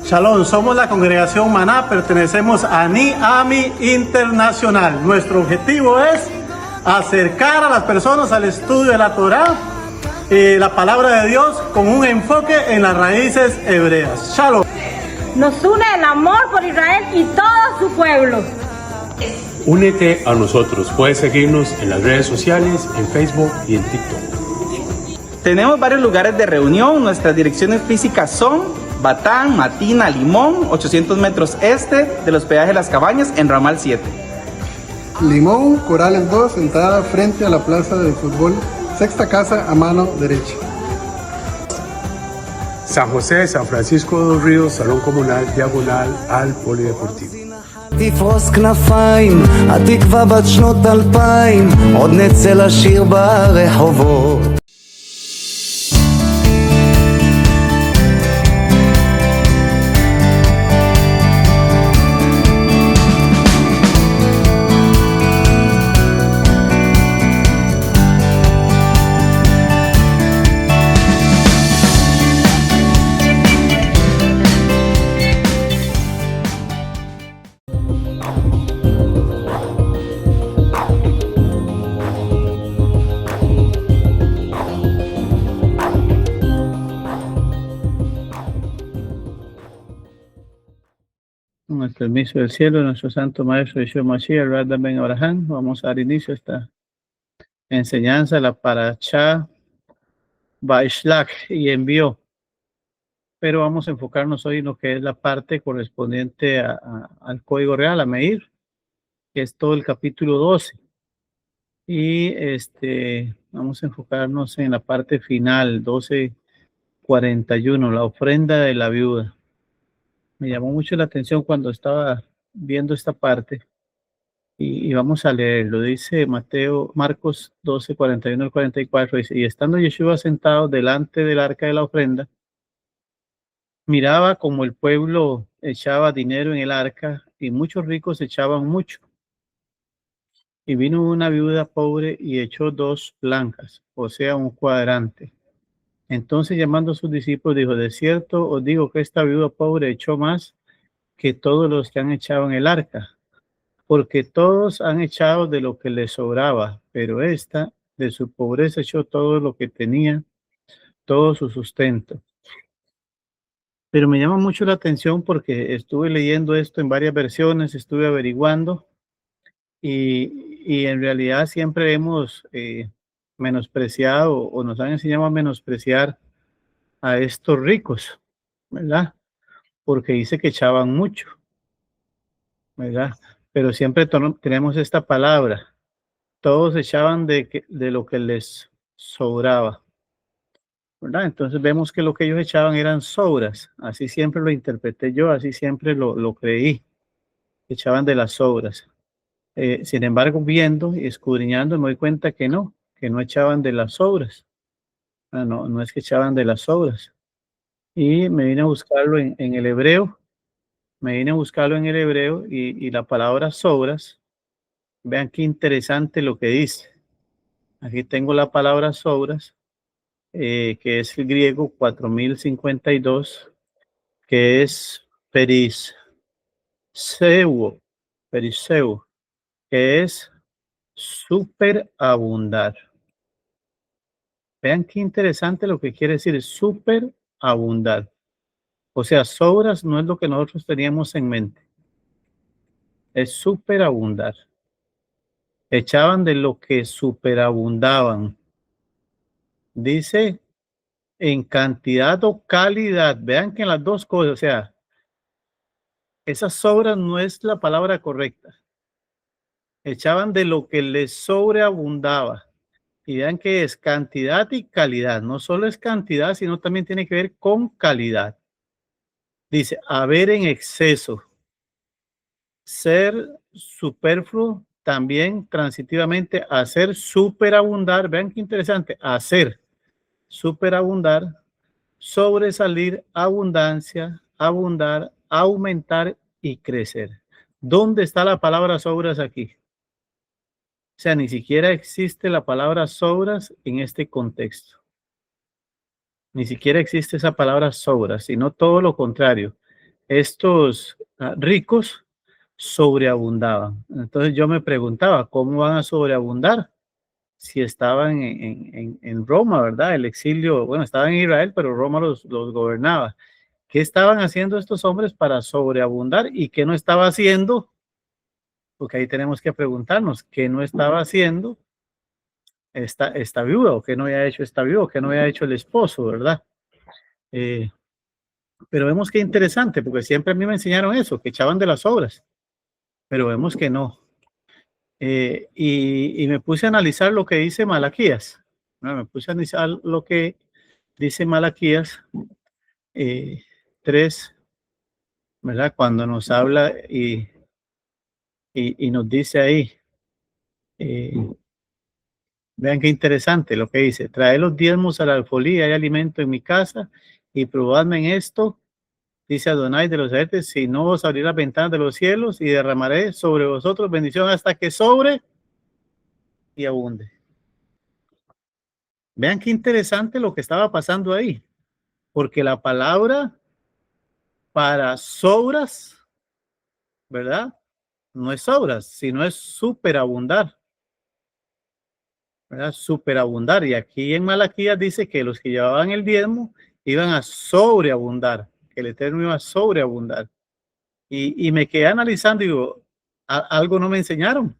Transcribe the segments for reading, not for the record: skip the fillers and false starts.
Shalom, somos la congregación Maná, pertenecemos a NIAMI Internacional. Nuestro objetivo es acercar a las personas al estudio de la Torá y la palabra de Dios con un enfoque en las raíces hebreas. Shalom. Nos une el amor por Israel y todo su pueblo. Únete a nosotros. Puedes seguirnos en las redes sociales, en Facebook y en TikTok. Tenemos varios lugares de reunión. Nuestras direcciones físicas son Batán, Matina, Limón, 800 metros este del hospedaje Las Cabañas en Ramal 7. Limón, Corales 2, entrada frente a la plaza de fútbol, sexta casa a mano derecha. San José, San Francisco de los Ríos, Salón Comunal, diagonal al Polideportivo. תפרוס כנפיים, התקווה בת שנות 2000, עוד נצא לשיר ברחובות. Con el permiso del cielo, nuestro santo maestro Yeshua Mashiach, Radha Ben Abraham, vamos a dar inicio a esta enseñanza, la Parashá Vaishlach, y envió. Pero vamos a enfocarnos hoy en lo que es la parte correspondiente al Código Real, a Meir, que es todo el capítulo 12. Y vamos a enfocarnos en la parte final, 12:41, la ofrenda de la viuda. Me llamó mucho la atención cuando estaba viendo esta parte y vamos a leerlo. Dice Marcos 12:41 al 44, dice, y estando Yeshua sentado delante del arca de la ofrenda, miraba como el pueblo echaba dinero en el arca y muchos ricos echaban mucho. Y vino una viuda pobre y echó 2 blancas, o sea, un cuadrante. Entonces, llamando a sus discípulos, dijo, de cierto os digo que esta viuda pobre echó más que todos los que han echado en el arca, porque todos han echado de lo que les sobraba, pero esta de su pobreza echó todo lo que tenía, todo su sustento. Pero me llama mucho la atención porque estuve leyendo esto en varias versiones, estuve averiguando y en realidad siempre hemos menospreciado o nos han enseñado a menospreciar a estos ricos, ¿verdad? Porque dice que echaban mucho, ¿verdad? Pero siempre tenemos esta palabra, todos echaban de lo que les sobraba, ¿verdad? Entonces vemos que lo que ellos echaban eran sobras, así siempre lo interpreté yo, así siempre lo creí, echaban de las sobras. Sin embargo, viendo y escudriñando me doy cuenta que no echaban de las sobras. No es que echaban de las sobras. Y me vine a buscarlo en el hebreo. Y la palabra sobras, vean qué interesante lo que dice. Aquí tengo la palabra sobras, que es el griego 4052, que es periseu, que es superabundar. Vean qué interesante lo que quiere decir superabundar. O sea, sobras no es lo que nosotros teníamos en mente. Es superabundar. Echaban de lo que superabundaban. Dice en cantidad o calidad. Vean que en las dos cosas, o sea, esas sobras no es la palabra correcta. Echaban de lo que les sobreabundaba. Y vean que es cantidad y calidad. No solo es cantidad, sino también tiene que ver con calidad. Dice, haber en exceso. Ser superfluo, también transitivamente, hacer superabundar. Vean qué interesante. Hacer superabundar, sobresalir, abundancia, abundar, aumentar y crecer. ¿Dónde está la palabra sobras aquí? O sea, ni siquiera existe la palabra sobras en este contexto. Ni siquiera existe esa palabra sobras, sino todo lo contrario. estos ricos sobreabundaban. Entonces yo me preguntaba, ¿cómo van a sobreabundar si estaban en Roma, verdad? El exilio, bueno, estaban en Israel, pero Roma los gobernaba. ¿Qué estaban haciendo estos hombres para sobreabundar y qué no estaba haciendo? Porque ahí tenemos que preguntarnos, ¿qué no estaba haciendo esta viuda? ¿O qué no había hecho esta viuda? ¿O qué no había hecho el esposo, verdad? Pero vemos que interesante, porque siempre a mí me enseñaron eso, que echaban de las obras, pero vemos que no. Y me puse a analizar lo que dice Malaquías. Me puse a analizar lo que dice Malaquías 3, ¿verdad? Cuando nos habla y nos dice ahí, vean qué interesante lo que dice: trae los diezmos a la alfolí, hay alimento en mi casa, y probadme en esto, dice Adonai de los ejércitos, si no os abriré las ventanas de los cielos y derramaré sobre vosotros bendición hasta que sobre y abunde. Vean qué interesante lo que estaba pasando ahí, porque la palabra para sobras, ¿verdad? No es sobras, sino es superabundar, ¿verdad? Superabundar. Y aquí en Malaquías dice que los que llevaban el diezmo iban a sobreabundar, que el Eterno iba a sobreabundar. Y me quedé analizando y digo, algo no me enseñaron.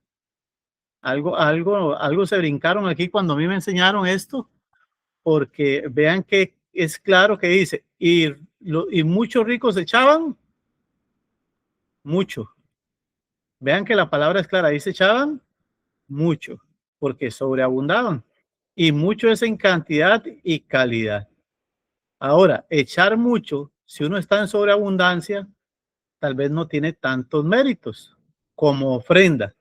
Algo se brincaron aquí cuando a mí me enseñaron esto, porque vean que es claro que dice, y muchos ricos echaban mucho. Vean que la palabra es clara, dice echaban mucho, porque sobreabundaban, y mucho es en cantidad y calidad. Ahora, echar mucho, si uno está en sobreabundancia, tal vez no tiene tantos méritos como ofrenda.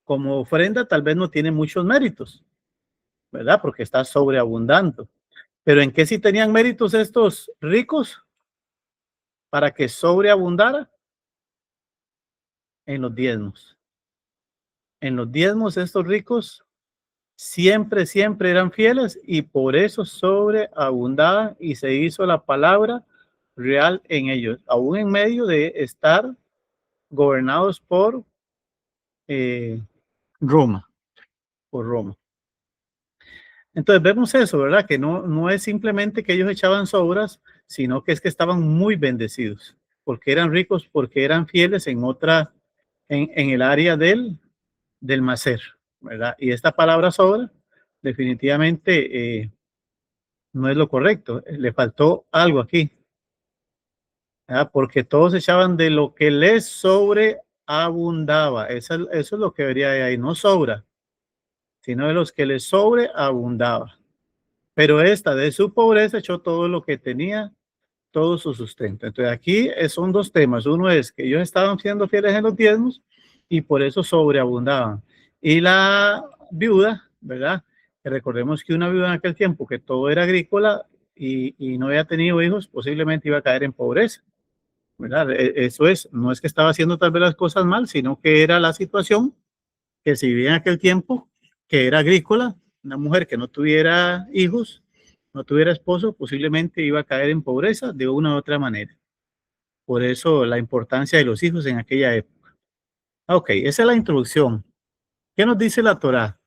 Como ofrenda tal vez no tiene muchos méritos, ¿verdad? Porque está sobreabundando. Pero ¿en qué sí tenían méritos estos ricos para que sobreabundara? En los diezmos. En los diezmos estos ricos siempre eran fieles y por eso sobreabundaban y se hizo la palabra real en ellos, aún en medio de estar gobernados por Roma, por Roma. Entonces vemos eso, ¿verdad? Que no es simplemente que ellos echaban sobras, sino que es que estaban muy bendecidos, porque eran ricos, porque eran fieles en el área del macer, ¿verdad? Y esta palabra sobra definitivamente no es lo correcto, le faltó algo aquí, ¿verdad? Porque todos echaban de lo que les sobreabundaba, eso es lo que debería de ahí, no sobra, sino de los que les sobreabundaba. Pero esta de su pobreza echó todo lo que tenía, todo su sustento. Entonces aquí son dos temas. Uno es que ellos estaban siendo fieles en los diezmos y por eso sobreabundaban. Y la viuda, ¿verdad? Que recordemos que una viuda en aquel tiempo que todo era agrícola y no había tenido hijos, posiblemente iba a caer en pobreza, ¿verdad? Eso es, no es que estaba haciendo tal vez las cosas mal, sino que era la situación que se vivía en aquel tiempo, que era agrícola. Una mujer que no tuviera hijos, no tuviera esposo, posiblemente iba a caer en pobreza de una u otra manera. Por eso la importancia de los hijos en aquella época. Ok, esa es la introducción. ¿Qué nos dice la Torá?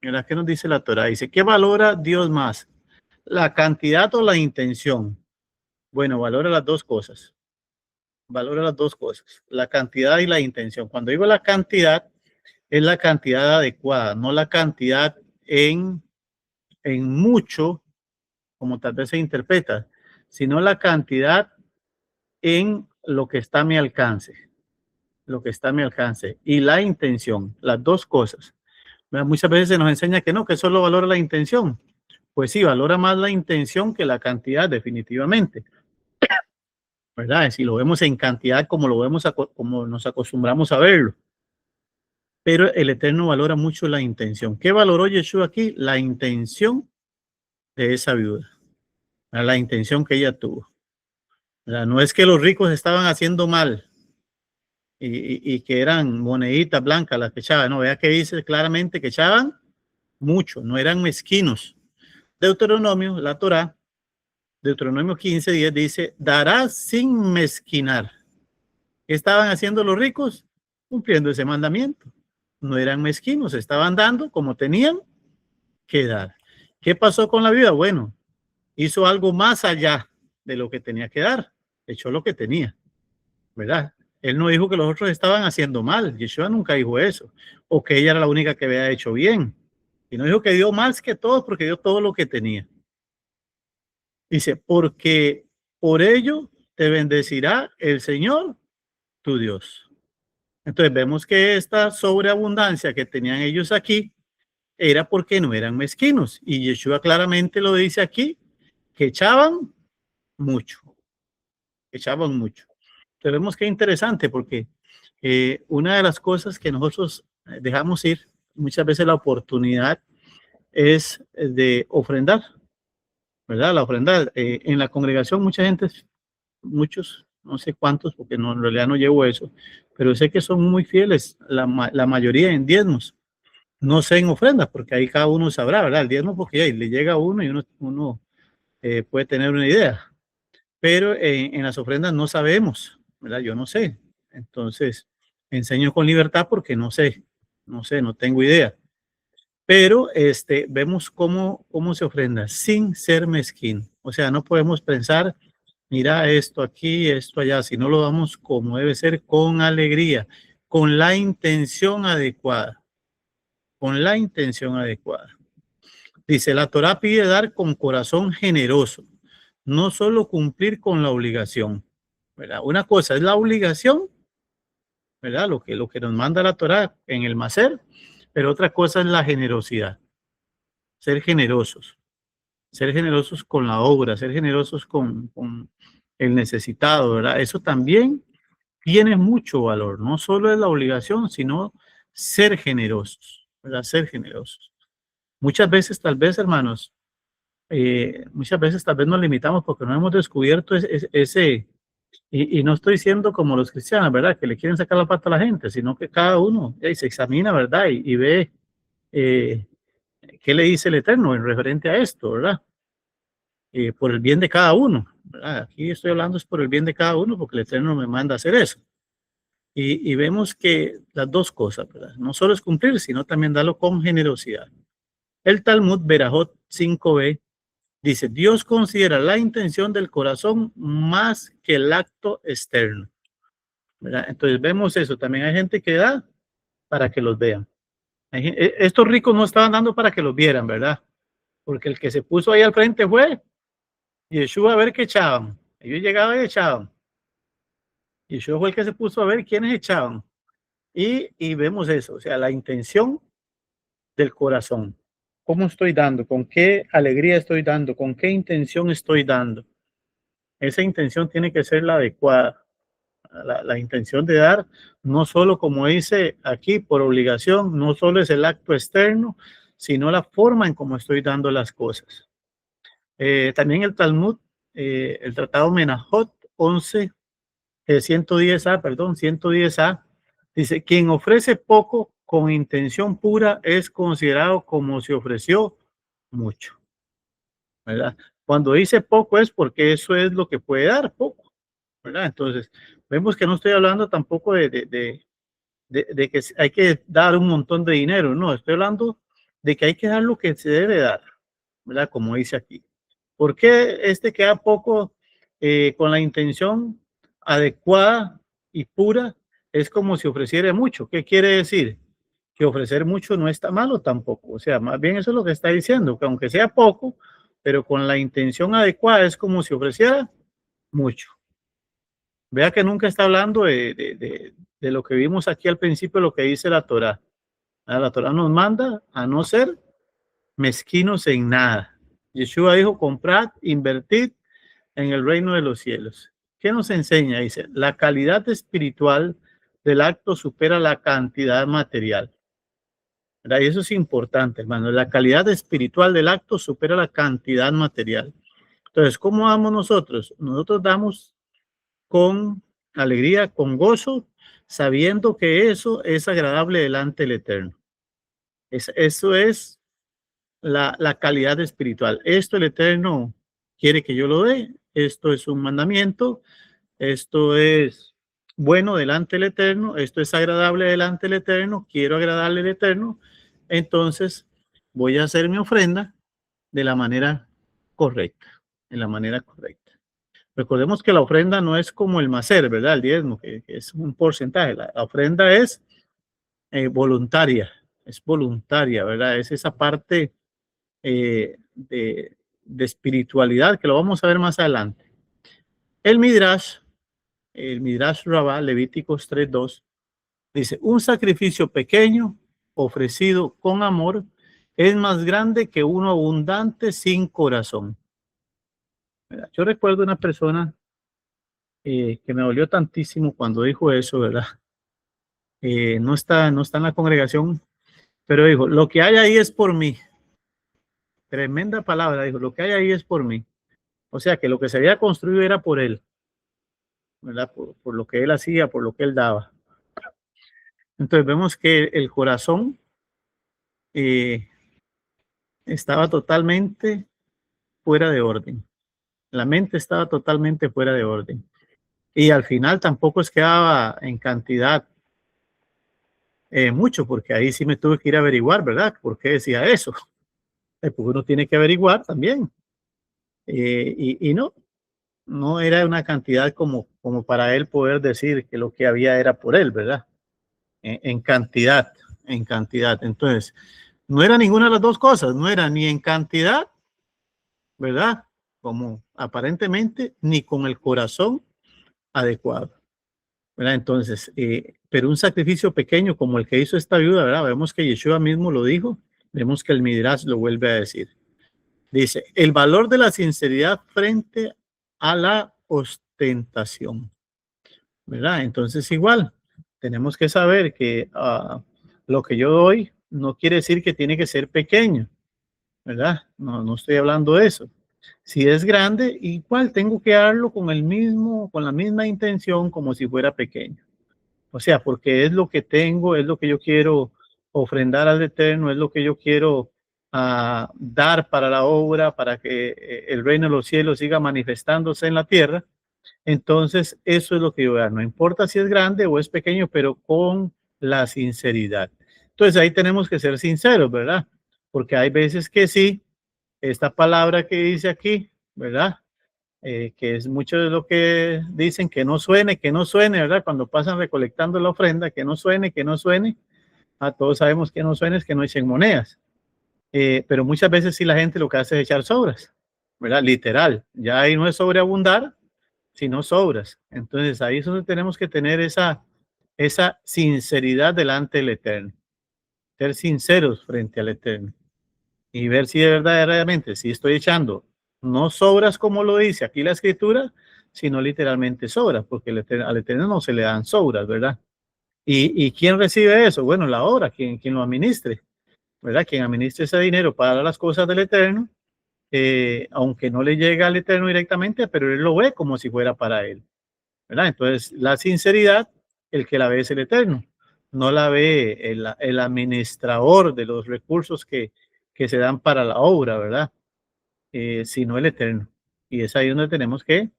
¿Qué nos dice la Torá? Dice, ¿qué valora Dios más? ¿La cantidad o la intención? Bueno, valora las dos cosas. Valora las dos cosas, la cantidad y la intención. Cuando digo la cantidad, es la cantidad adecuada, no la cantidad en mucho, como tal vez se interpreta, sino la cantidad en lo que está a mi alcance, lo que está a mi alcance, y la intención, las dos cosas. Muchas veces se nos enseña que no, que solo valora la intención. Pues sí, valora más la intención que la cantidad, definitivamente, ¿verdad? Si lo vemos en cantidad como como nos acostumbramos a verlo. Pero el Eterno valora mucho la intención. ¿Qué valoró Yeshua aquí? La intención de esa viuda, la intención que ella tuvo. No es que los ricos estaban haciendo mal y que eran moneditas blancas las que echaban. No, vea que dice claramente que echaban mucho, no eran mezquinos. Deuteronomio, la Torá, Deuteronomio 15:10 dice, darás sin mezquinar. ¿Qué estaban haciendo los ricos? Cumpliendo ese mandamiento. No eran mezquinos, estaban dando como tenían que dar. ¿Qué pasó con la viuda? Bueno, hizo algo más allá de lo que tenía que dar. Echó lo que tenía, ¿verdad? Él no dijo que los otros estaban haciendo mal. Yeshua nunca dijo eso. O que ella era la única que había hecho bien. Y no dijo que dio más que todos porque dio todo lo que tenía. Dice, porque por ello te bendecirá el Señor, tu Dios. Entonces vemos que esta sobreabundancia que tenían ellos aquí era porque no eran mezquinos. Y Yeshua claramente lo dice aquí, que echaban mucho. Echaban mucho. Entonces vemos que interesante porque una de las cosas que nosotros dejamos ir muchas veces la oportunidad es de ofrendar, ¿verdad? La ofrenda. En la congregación mucha gente, muchos, no sé cuántos, porque no, en realidad no llevo eso, pero sé que son muy fieles, la mayoría en diezmos, no sé en ofrendas, porque ahí cada uno sabrá, ¿verdad? El diezmo porque ahí le llega a uno y uno puede tener una idea, pero en las ofrendas no sabemos, ¿verdad? Yo no sé, entonces enseño con libertad porque no sé, no tengo idea. Pero vemos cómo se ofrenda sin ser mezquino. O sea, no podemos pensar, mira esto aquí, esto allá, sino lo damos como debe ser, con alegría, con la intención adecuada. Con la intención adecuada. Dice, la Torá pide dar con corazón generoso, no solo cumplir con la obligación, ¿verdad? Una cosa es la obligación, ¿verdad? Lo que nos manda la Torá en el Maser, pero otra cosa es la generosidad. Ser generosos con la obra, ser generosos con el necesitado, ¿verdad? Eso también tiene mucho valor, no solo es la obligación, sino ser generosos, ¿verdad? Ser generosos. Muchas veces, tal vez, hermanos, muchas veces tal vez nos limitamos porque no hemos descubierto ese, y no estoy siendo como los cristianos, ¿verdad? Que le quieren sacar la pata a la gente, sino que cada uno se examina, ¿verdad? Y ve qué le dice el Eterno en referente a esto, ¿verdad? Por el bien de cada uno, ¿verdad? Aquí estoy hablando es por el bien de cada uno porque el Eterno me manda a hacer eso. Y vemos que las dos cosas, ¿verdad? No solo es cumplir, sino también darlo con generosidad. El Talmud Berajot 5b dice, Dios considera la intención del corazón más que el acto externo, ¿verdad? Entonces vemos eso. También hay gente que da para que los vean. Estos ricos no estaban dando para que los vieran, ¿verdad? Porque el que se puso ahí al frente fue Yeshua a ver qué echaban. Ellos llegaban y echaban. Yeshua fue el que se puso a ver quiénes echaban. Y vemos eso, o sea, la intención del corazón. ¿Cómo estoy dando? ¿Con qué alegría estoy dando? ¿Con qué intención estoy dando? Esa intención tiene que ser la adecuada. La intención de dar, no solo como dice aquí, por obligación, no solo es el acto externo, sino la forma en cómo estoy dando las cosas. También el Talmud, el Tratado Menajot 110a, dice, quien ofrece poco con intención pura es considerado como si ofreció mucho, ¿verdad? Cuando dice poco es porque eso es lo que puede dar, poco, ¿verdad? Entonces, vemos que no estoy hablando tampoco de que hay que dar un montón de dinero, no, estoy hablando de que hay que dar lo que se debe dar, ¿verdad? Como dice aquí. ¿Por qué queda poco con la intención adecuada y pura? Es como si ofreciera mucho. ¿Qué quiere decir? Que ofrecer mucho no está malo tampoco. O sea, más bien eso es lo que está diciendo, que aunque sea poco, pero con la intención adecuada es como si ofreciera mucho. Vea que nunca está hablando de lo que vimos aquí al principio, lo que dice la Torá. La Torá nos manda a no ser mezquinos en nada. Yeshua dijo, comprad, invertid en el reino de los cielos. ¿Qué nos enseña? Dice, la calidad espiritual del acto supera la cantidad material. ¿Verdad? Y eso es importante, hermano. La calidad espiritual del acto supera la cantidad material. Entonces, ¿cómo damos nosotros? Nosotros damos con alegría, con gozo, sabiendo que eso es agradable delante del Eterno. Eso es la calidad espiritual. Esto el Eterno quiere que yo lo dé. Esto es un mandamiento, esto es bueno delante del Eterno, esto es agradable delante del Eterno, quiero agradarle al Eterno, entonces voy a hacer mi ofrenda de la manera correcta, de la manera correcta. Recordemos que la ofrenda no es como el macer, ¿verdad? El diezmo, que es un porcentaje. La ofrenda es voluntaria, ¿verdad? Es esa parte de espiritualidad que lo vamos a ver más adelante. El Midrash Rabbah, Levíticos 3:2, dice, un sacrificio pequeño ofrecido con amor es más grande que uno abundante sin corazón. ¿Verdad? Yo recuerdo una persona que me dolió tantísimo cuando dijo eso, ¿verdad? No está en la congregación, pero dijo, lo que hay ahí es por mí. Tremenda palabra, dijo, lo que hay ahí es por mí. O sea, que lo que se había construido era por él, ¿verdad? Por lo que él hacía, por lo que él daba. Entonces vemos que el corazón estaba totalmente fuera de orden. La mente estaba totalmente fuera de orden. Y al final tampoco es que daba en cantidad mucho, porque ahí sí me tuve que ir a averiguar, ¿verdad? ¿Por qué decía eso? Porque uno tiene que averiguar también. Y no era una cantidad como para él poder decir que lo que había era por él, ¿verdad? En cantidad. Entonces, no era ninguna de las dos cosas, no era ni en cantidad, ¿verdad? Como aparentemente, ni con el corazón adecuado, ¿verdad? Entonces, pero un sacrificio pequeño como el que hizo esta viuda, ¿verdad? Vemos que Yeshua mismo lo dijo, vemos que el Midrash lo vuelve a decir. Dice, el valor de la sinceridad frente a la ostentación, ¿verdad? Entonces, igual, tenemos que saber que lo que yo doy no quiere decir que tiene que ser pequeño, ¿verdad? No estoy hablando de eso. Si es grande, igual tengo que darlo con la misma intención como si fuera pequeño. O sea, porque es lo que tengo, es lo que yo quiero ofrendar al Eterno, es lo que yo quiero dar para la obra, para que el reino de los cielos siga manifestándose en la tierra. Entonces, eso es lo que yo voy a dar. No importa si es grande o es pequeño, pero con la sinceridad. Entonces, ahí tenemos que ser sinceros, ¿verdad? Porque hay veces que sí, esta palabra que dice aquí, ¿verdad? Que es mucho de lo que dicen, que no suene, ¿verdad? Cuando pasan recolectando la ofrenda, que no suene. Todos sabemos que no suene es que no echen monedas. Pero muchas veces sí la gente lo que hace es echar sobras, ¿verdad? Literal. Ya ahí no es sobreabundar, sino sobras. Entonces ahí es donde tenemos que tener esa sinceridad delante del Eterno. Ser sinceros frente al Eterno. Y ver si de verdaderamente, si estoy echando no sobras como lo dice aquí la escritura, sino literalmente sobras, porque al Eterno no se le dan sobras, ¿verdad? ¿Y quién recibe eso? Bueno, la obra, quien lo administre, ¿verdad? Quien administre ese dinero para las cosas del Eterno, aunque no le llega al Eterno directamente, pero él lo ve como si fuera para él, ¿verdad? Entonces, la sinceridad, el que la ve es el Eterno, no la ve el administrador de los recursos que se dan para la obra, ¿verdad? Sino el Eterno. Y es ahí donde tenemos que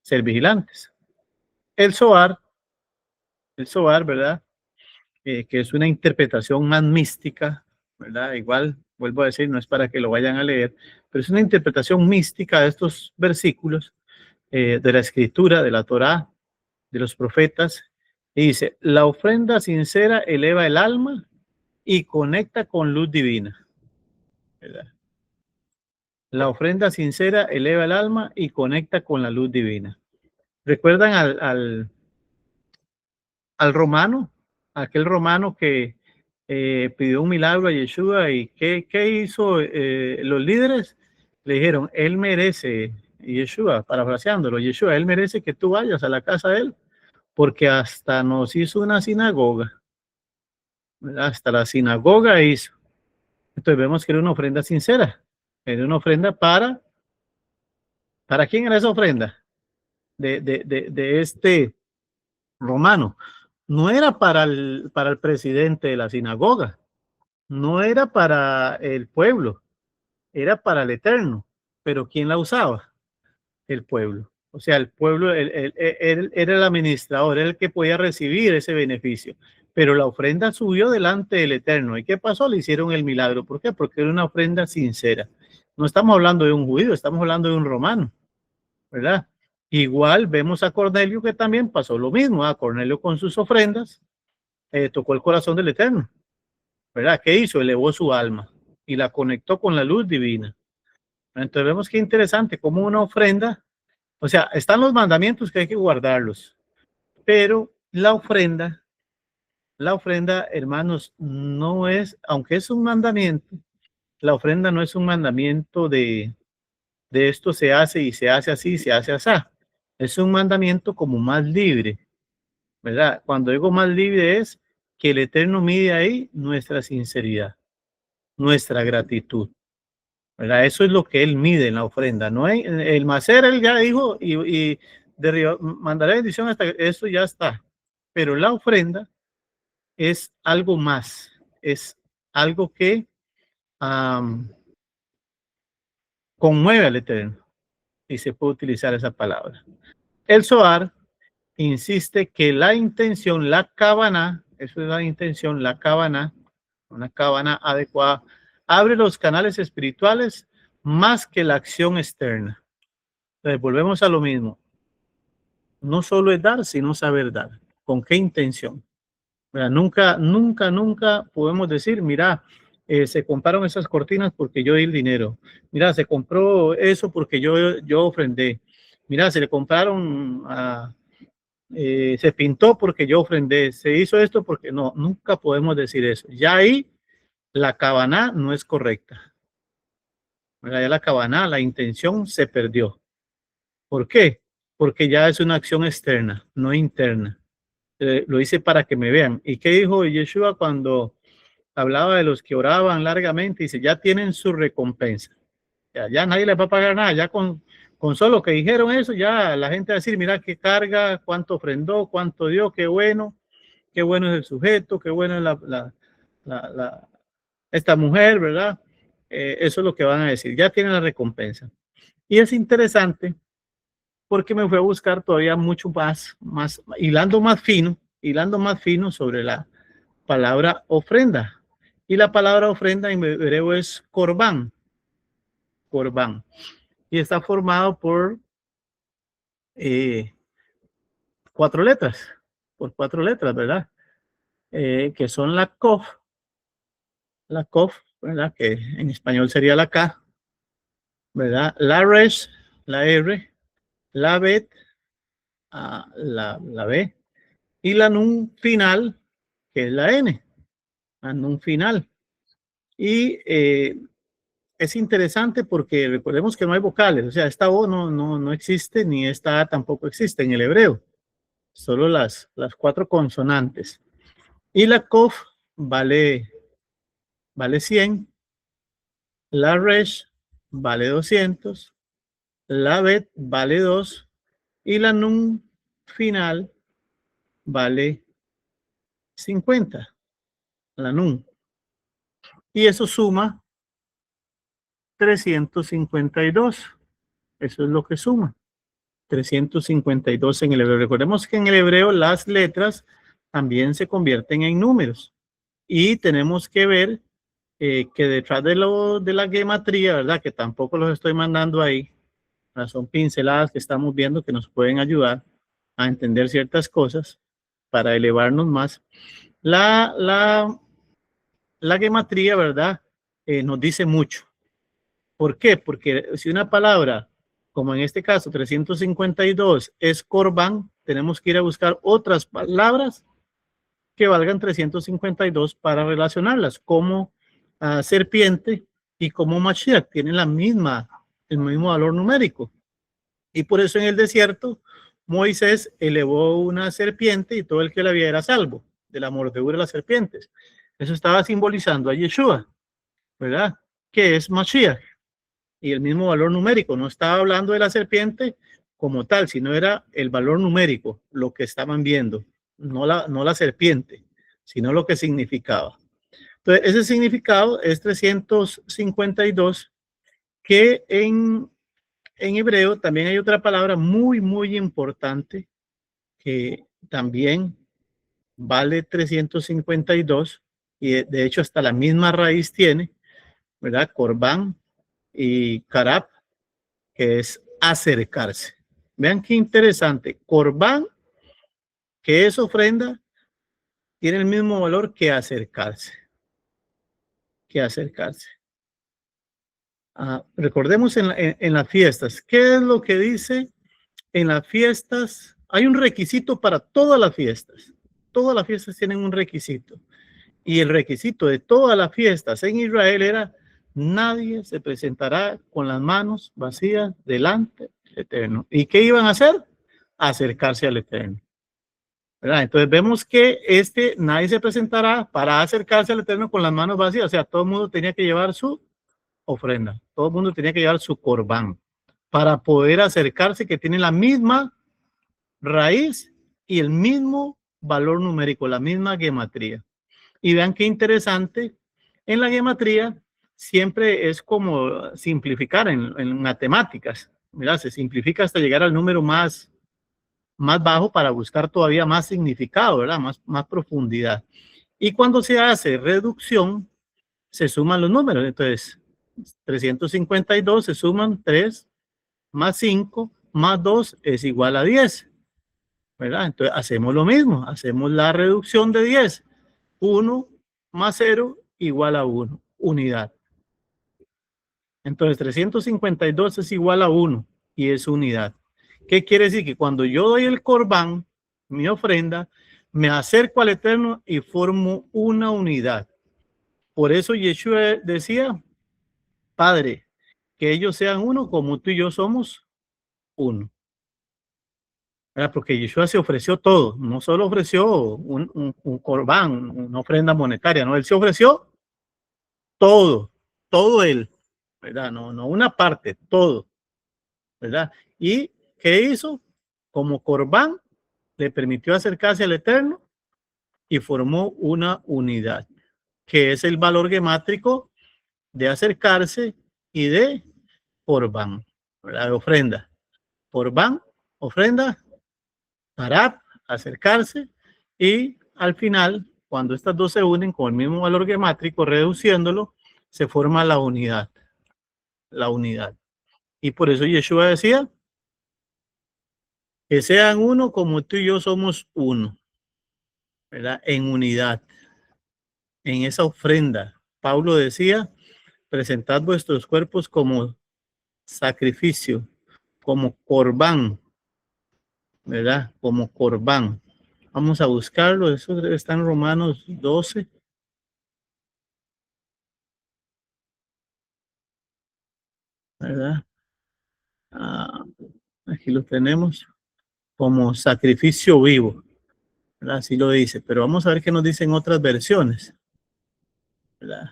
ser vigilantes. El Zohar, ¿verdad? Que es una interpretación más mística, ¿verdad? Igual, vuelvo a decir, no es para que lo vayan a leer, pero es una interpretación mística de estos versículos de la escritura, de la Torá, de los profetas. Y dice, la ofrenda sincera eleva el alma y conecta con luz divina, ¿verdad? La ofrenda sincera eleva el alma y conecta con la luz divina. ¿Recuerdan al romano? Aquel romano que pidió un milagro a Yeshua y ¿qué hizo los líderes? Le dijeron, él merece, Yeshua, parafraseándolo, Yeshua, él merece que tú vayas a la casa de él, porque hasta nos hizo una sinagoga. Hasta la sinagoga hizo. Entonces vemos que era una ofrenda sincera. Era una ofrenda ¿para quién era esa ofrenda? De este romano. No era para el presidente de la sinagoga, no era para el pueblo, era para el Eterno. pero ¿quién la usaba? El pueblo. O sea, el pueblo él era el administrador, era el que podía recibir ese beneficio. Pero la ofrenda subió delante del Eterno. ¿Y qué pasó? Le hicieron el milagro. ¿Por qué? Porque era una ofrenda sincera. No estamos hablando de un judío, estamos hablando de un romano, ¿verdad? Igual vemos a Cornelio que también pasó lo mismo. A Cornelio con sus ofrendas tocó el corazón del Eterno, ¿verdad? ¿Qué hizo? Elevó su alma y la conectó con la luz divina. Entonces vemos que interesante cómo una ofrenda, o sea, están los mandamientos que hay que guardarlos, pero la ofrenda, hermanos, no es, aunque es un mandamiento, la ofrenda no es un mandamiento de esto se hace y se hace así, se hace así. Es un mandamiento como más libre, ¿verdad? Cuando digo más libre es que el Eterno mide ahí nuestra sinceridad, nuestra gratitud, ¿verdad? Eso es lo que Él mide en la ofrenda. No hay, el Macer, Él ya dijo, y mandaré bendición hasta que eso ya está. Pero la ofrenda es algo más, es algo que conmueve al Eterno, y se puede utilizar esa palabra. El Zohar insiste que la intención, la kavaná, eso es la intención, la kavaná, una kavaná adecuada, abre los canales espirituales más que la acción externa. Entonces, volvemos a lo mismo. No solo es dar, sino saber dar. ¿Con qué intención? ¿Verdad? Nunca podemos decir, mira, se compraron esas cortinas porque yo di el dinero. Mira, se compró eso porque yo ofrendé. Mira, se le compraron se pintó porque yo ofrendé. Se hizo esto porque no, nunca podemos decir eso. Ya ahí la kavaná no es correcta. ¿Verdad? Ya la kavaná, la intención se perdió. ¿Por qué? Porque ya es una acción externa, no interna. Lo hice para que me vean. ¿Y qué dijo Yeshua cuando hablaba de los que oraban largamente? Dice, ya tienen su recompensa. Ya nadie les va a pagar nada. Ya con solo que dijeron eso, ya la gente va a decir, mira qué carga, cuánto ofrendó, cuánto dio, qué bueno es el sujeto, qué bueno es esta mujer, ¿verdad? Eso es lo que van a decir. Ya tienen la recompensa. Y es interesante porque me fue a buscar todavía mucho más, hilando más fino sobre la palabra ofrenda. Y la palabra ofrenda en hebreo es corbán. Y está formado por cuatro letras, ¿verdad? Que son la kof, ¿verdad? Que en español sería la K, ¿verdad? La resh, la R, la bet, la B, y la nun final, que es la N, la nun final. Y es interesante porque recordemos que no hay vocales, o sea, esta O no existe, ni esta A tampoco existe en el hebreo, solo las cuatro consonantes. Y la kof vale 100, la resh vale 200, la bet vale 2 y la nun final vale 50, la nun. Y eso suma 352. Eso es lo que suma. 352 en el hebreo. Recordemos que en el hebreo las letras también se convierten en números. Y tenemos que ver que detrás de la gematría, ¿verdad? Que tampoco los estoy mandando ahí. Son pinceladas que estamos viendo que nos pueden ayudar a entender ciertas cosas para elevarnos más. La gematría, ¿verdad? Nos dice mucho. ¿Por qué? Porque si una palabra, como en este caso 352, es corbán, tenemos que ir a buscar otras palabras que valgan 352 para relacionarlas, como serpiente y como Mashiach, tienen el mismo valor numérico. Y por eso en el desierto Moisés elevó una serpiente y todo el que la viera era salvo de la mordedura de las serpientes. Eso estaba simbolizando a Yeshua, ¿verdad? Que es Mashiach. Y el mismo valor numérico, no estaba hablando de la serpiente como tal, sino era el valor numérico, lo que estaban viendo, no la serpiente, sino lo que significaba. Entonces, ese significado es 352 que en hebreo también hay otra palabra muy, muy importante que también vale 352 y de hecho hasta la misma raíz tiene, ¿verdad? Corbán y Karab, que es acercarse. Vean qué interesante. Corbán, que es ofrenda, tiene el mismo valor que acercarse. Recordemos en las fiestas. ¿Qué es lo que dice en las fiestas? Hay un requisito para todas las fiestas. Todas las fiestas tienen un requisito. Y el requisito de todas las fiestas en Israel era: nadie se presentará con las manos vacías delante del Eterno. ¿Y qué iban a hacer? Acercarse al Eterno, ¿verdad? Entonces vemos que nadie se presentará para acercarse al Eterno con las manos vacías. O sea, todo el mundo tenía que llevar su ofrenda. Todo el mundo tenía que llevar su corbán para poder acercarse, que tiene la misma raíz y el mismo valor numérico, la misma gematría. Y vean qué interesante, en la gematría siempre es como simplificar en matemáticas. Mira, se simplifica hasta llegar al número más bajo para buscar todavía más significado, ¿verdad? Más profundidad. Y cuando se hace reducción, se suman los números. Entonces, 352 se suman 3 más 5 más 2 es igual a 10, ¿verdad? Entonces, hacemos lo mismo, hacemos la reducción de 10. 1 más 0 igual a 1, unidad. Entonces, 352 es igual a 1 y es unidad. ¿Qué quiere decir? Que cuando yo doy el corbán, mi ofrenda, me acerco al Eterno y formo una unidad. Por eso Yeshua decía: Padre, que ellos sean uno como tú y yo somos uno. ¿Verdad? Porque Yeshua se ofreció todo, no solo ofreció un corbán, una ofrenda monetaria, no, él se ofreció todo él, ¿verdad? No una parte, todo, ¿verdad? ¿Y qué hizo? Como corbán, le permitió acercarse al Eterno y formó una unidad, que es el valor gemátrico de acercarse y de corbán, ¿verdad? De ofrenda. Corbán, ofrenda, Karab, acercarse, y al final, cuando estas dos se unen con el mismo valor gemátrico, reduciéndolo, se forma la unidad. La unidad. Y por eso Yeshua decía: que sean uno como tú y yo somos uno, ¿verdad? En unidad. En esa ofrenda, Pablo decía: presentad vuestros cuerpos como sacrificio, como corbán, ¿verdad? Como corbán. Vamos a buscarlo, eso está en Romanos 12. ¿Verdad? Aquí lo tenemos, como sacrificio vivo, ¿verdad? Así lo dice, pero vamos a ver qué nos dicen otras versiones, ¿verdad?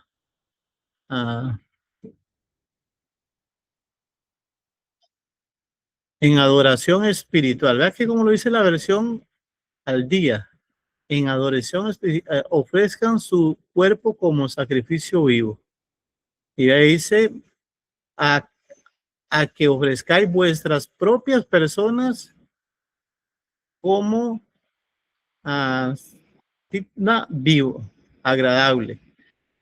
En adoración espiritual, ¿verdad? Que como lo dice la versión al día, en adoración espiritual, ofrezcan su cuerpo como sacrificio vivo. Y ahí dice: a que ofrezcáis vuestras propias personas como vivo, agradable.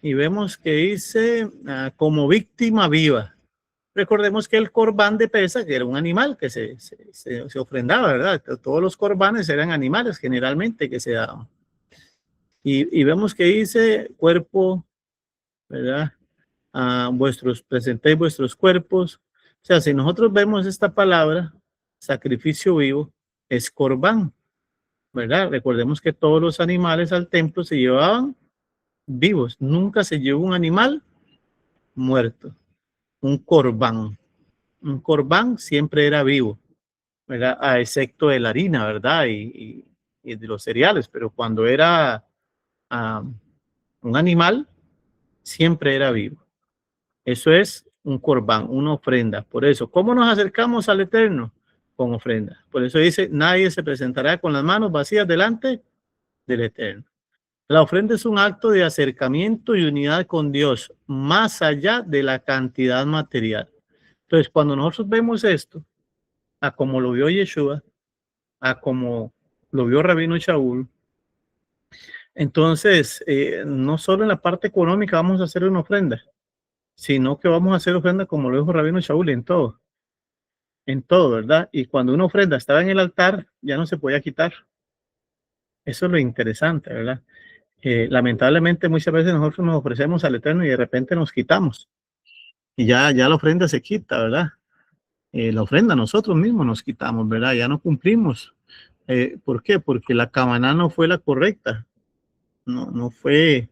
Y vemos que dice como víctima viva. Recordemos que el corbán de Pesa, que era un animal que se ofrendaba, ¿verdad? Todos los corbanes eran animales generalmente que se daban. Y vemos que dice cuerpo, ¿verdad? Presentéis vuestros cuerpos. O sea, si nosotros vemos esta palabra, sacrificio vivo, es corbán, ¿verdad? Recordemos que todos los animales al templo se llevaban vivos. Nunca se llevó un animal muerto. Un corbán. Un corbán siempre era vivo, ¿verdad? A excepto de la harina, ¿verdad? Y de los cereales, pero cuando era un animal, siempre era vivo. Eso es un corbán, una ofrenda. Por eso, ¿cómo nos acercamos al Eterno? Con ofrenda. Por eso dice: nadie se presentará con las manos vacías delante del Eterno. La ofrenda es un acto de acercamiento y unidad con Dios, más allá de la cantidad material. Entonces, cuando nosotros vemos esto, a como lo vio Yeshua, a como lo vio Rabino Shaul, entonces, no solo en la parte económica vamos a hacer una ofrenda, sino que vamos a hacer ofrenda como lo dijo Rabino Shaul en todo, ¿verdad? Y cuando una ofrenda estaba en el altar, ya no se podía quitar. Eso es lo interesante, ¿verdad? Lamentablemente muchas veces nosotros nos ofrecemos al Eterno y de repente nos quitamos. Y ya la ofrenda se quita, ¿verdad? La ofrenda nosotros mismos nos quitamos, ¿verdad? Ya no cumplimos. ¿Por qué? Porque la camaná no fue la correcta. No fue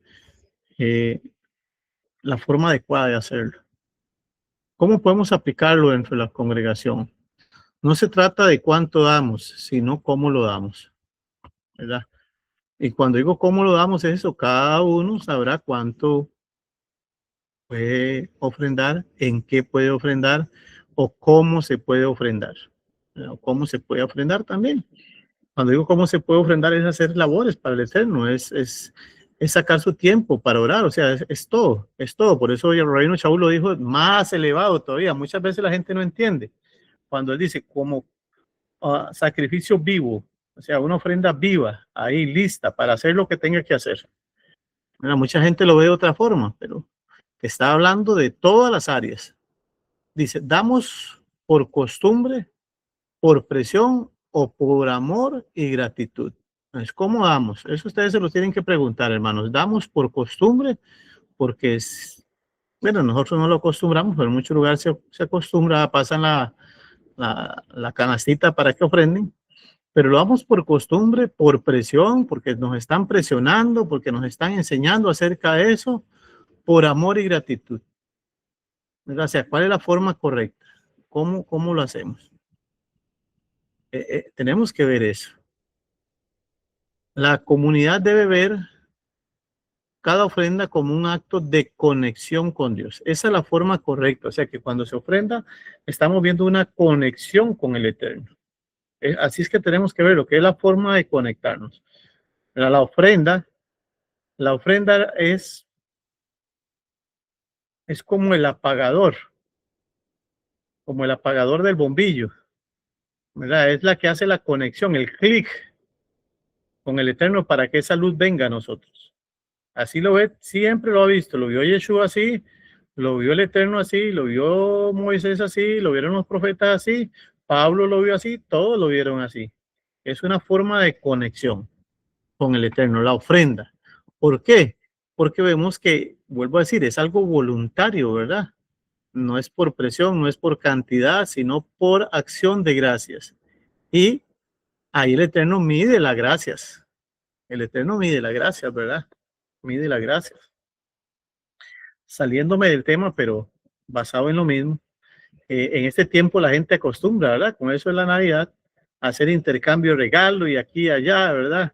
la forma adecuada de hacerlo. ¿Cómo podemos aplicarlo dentro de la congregación? No se trata de cuánto damos, sino cómo lo damos, ¿verdad? Y cuando digo cómo lo damos es eso, cada uno sabrá cuánto puede ofrendar, en qué puede ofrendar o cómo se puede ofrendar. O cómo se puede ofrendar también. Cuando digo cómo se puede ofrendar es hacer labores para el Eterno, es sacar su tiempo para orar, o sea, es todo, es todo. Por eso el Rabino Shaul lo dijo más elevado todavía. Muchas veces la gente no entiende. Cuando él dice como sacrificio vivo, o sea, una ofrenda viva, ahí lista para hacer lo que tenga que hacer. Bueno, mucha gente lo ve de otra forma, pero está hablando de todas las áreas. Dice, damos por costumbre, por presión o por amor y gratitud. Entonces, ¿cómo damos? Eso ustedes se lo tienen que preguntar, hermanos. Damos por costumbre, porque es, bueno, nosotros no lo acostumbramos, pero en muchos lugares se acostumbra, pasan la canastita para que ofrenden, pero lo damos por costumbre, por presión, porque nos están presionando, porque nos están enseñando acerca de eso, por amor y gratitud. O sea, ¿cuál es la forma correcta? ¿Cómo lo hacemos? Tenemos que ver eso. La comunidad debe ver cada ofrenda como un acto de conexión con Dios. Esa es la forma correcta. O sea, que cuando se ofrenda, estamos viendo una conexión con el Eterno. Así es que tenemos que ver lo que es la forma de conectarnos. La ofrenda es como el apagador del bombillo, ¿verdad? Es la que hace la conexión, el clic con el Eterno para que esa luz venga a nosotros. Así lo ve, siempre lo ha visto, lo vio Yeshua así, lo vio el Eterno así, lo vio Moisés así, lo vieron los profetas así, Pablo lo vio así, todos lo vieron así. Es una forma de conexión con el Eterno, la ofrenda. ¿Por qué? Porque vemos que, vuelvo a decir, es algo voluntario, ¿verdad? No es por presión, no es por cantidad, sino por acción de gracias. Y ahí el Eterno mide las gracias. El Eterno mide las gracias, ¿verdad? Mide las gracias. Saliéndome del tema, pero basado en lo mismo, en este tiempo la gente acostumbra, ¿verdad? Con eso es la Navidad, a hacer intercambio de regalo y aquí y allá, ¿verdad?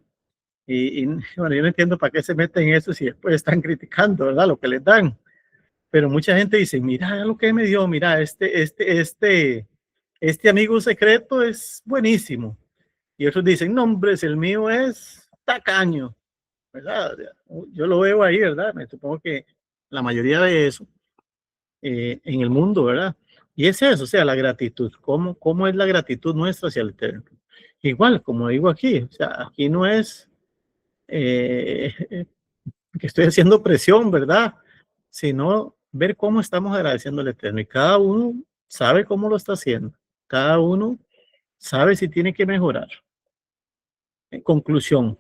Y bueno, yo no entiendo para qué se meten en eso si después están criticando, ¿verdad? Lo que les dan. Pero mucha gente dice, mira lo que me dio, mira, este amigo secreto es buenísimo. Y otros dicen, no, hombre, el mío es tacaño, ¿verdad? Yo lo veo ahí, ¿verdad? Me supongo que la mayoría de eso en el mundo, ¿verdad? Y es eso, o sea, la gratitud. ¿Cómo es la gratitud nuestra hacia el Eterno? Igual, como digo aquí, o sea, aquí no es que estoy haciendo presión, ¿verdad? Sino ver cómo estamos agradeciendo al Eterno. Y cada uno sabe cómo lo está haciendo. Cada uno sabe si tiene que mejorar. En conclusión,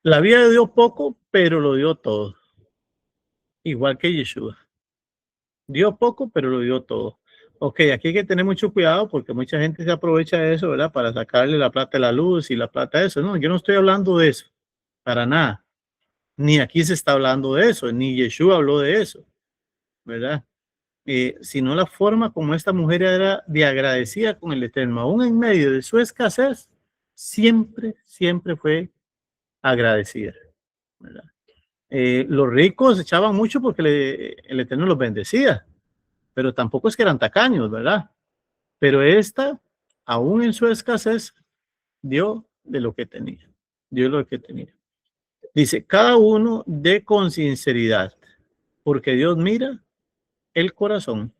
la vida dio poco, pero lo dio todo. Igual que Yeshua. Dio poco, pero lo dio todo. Ok, aquí hay que tener mucho cuidado porque mucha gente se aprovecha de eso, ¿verdad? Para sacarle la plata a la luz y la plata a eso. No, yo no estoy hablando de eso. Para nada. Ni aquí se está hablando de eso, ni Yeshua habló de eso, ¿verdad? Sino la forma como esta mujer era de agradecida con el Eterno, aún en medio de su escasez, siempre fue agradecida, ¿verdad? Los ricos echaban mucho porque el Eterno los bendecía, pero tampoco es que eran tacaños, ¿verdad? Pero esta, aún en su escasez, dio de lo que tenía, dio lo que tenía. Dice, cada uno dé con sinceridad, porque Dios mira el corazón.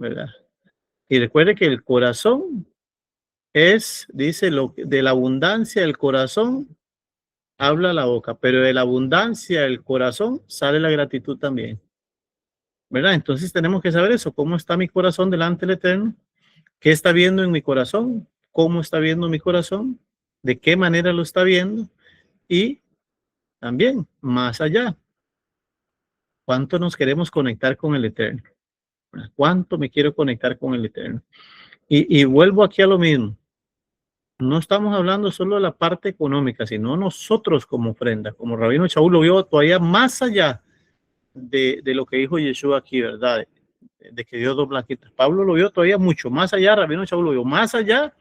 ¿verdad? Y recuerde que el corazón es, dice, de la abundancia del corazón habla la boca, pero de la abundancia del corazón sale la gratitud también, ¿verdad? Entonces tenemos que saber eso, cómo está mi corazón delante del Eterno, qué está viendo en mi corazón, cómo está viendo mi corazón, de qué manera lo está viendo y también más allá, cuánto nos queremos conectar con el Eterno, cuánto me quiero conectar con el Eterno. Y vuelvo aquí a lo mismo. No estamos hablando solo de la parte económica, sino nosotros como ofrenda, como Rabino Shaul lo vio todavía más allá de lo que dijo Yeshua aquí, ¿verdad? De que dio 2 blanquitas. Pablo lo vio todavía mucho más allá, Rabino Shaul lo vio más allá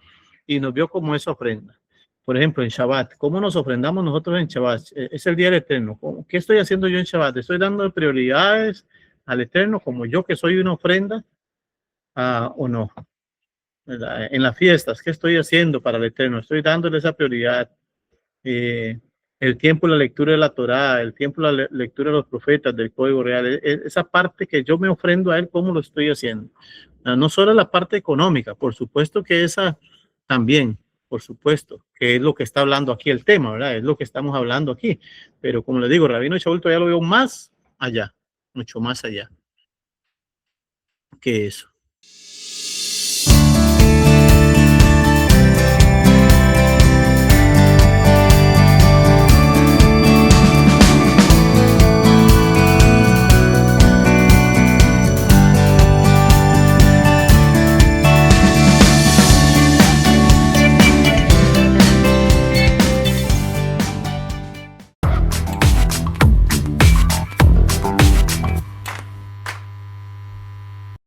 y nos vio como esa ofrenda. Por ejemplo, en Shabbat, ¿cómo nos ofrendamos nosotros en Shabbat? Es el día del Eterno. ¿Qué estoy haciendo yo en Shabbat? ¿Estoy dando prioridades al Eterno como yo que soy una ofrenda o no? ¿Verdad? En las fiestas, ¿qué estoy haciendo para el Eterno? Estoy dándole esa prioridad. El tiempo de la lectura de la Torá, el tiempo de la lectura de los profetas, del Código Real, esa parte que yo me ofrendo a Él, ¿cómo lo estoy haciendo? No solo la parte económica, por supuesto que esa también, por supuesto, que es lo que está hablando aquí el tema, ¿verdad? Es lo que estamos hablando aquí. Pero como le digo, Rabino Shaul todavía lo veo más allá, mucho más allá que eso.